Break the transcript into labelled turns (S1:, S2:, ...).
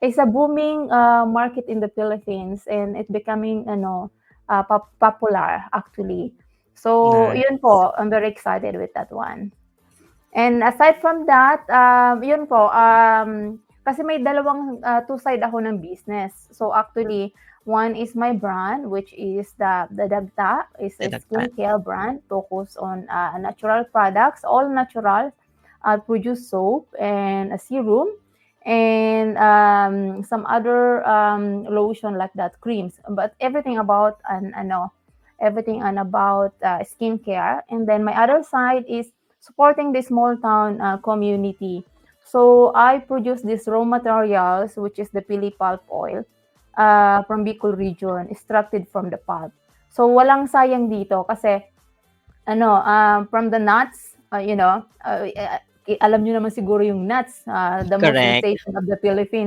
S1: is a booming market in the Philippines, and it becoming popular actually. So
S2: Nice.
S1: yun po, I'm very excited with that one. And aside from that, yun po, kasi may dalawang two side ako ng business. So actually, one is my brand, which is the Dagta, is a
S2: Dadagdag.
S1: skincare brand focused on natural products, all natural, produce soap and a serum, and some other lotion like that, creams, but everything about everything and about skincare. And then my other side is supporting the small town community. So I produce these raw materials, which is the pili pulp oil from Bicol region, extracted from the pulp. So walang sayang dito kasi from the nuts, alam niyo naman siguro yung nuts, the most
S2: Correct.
S1: sensation of the Philippines.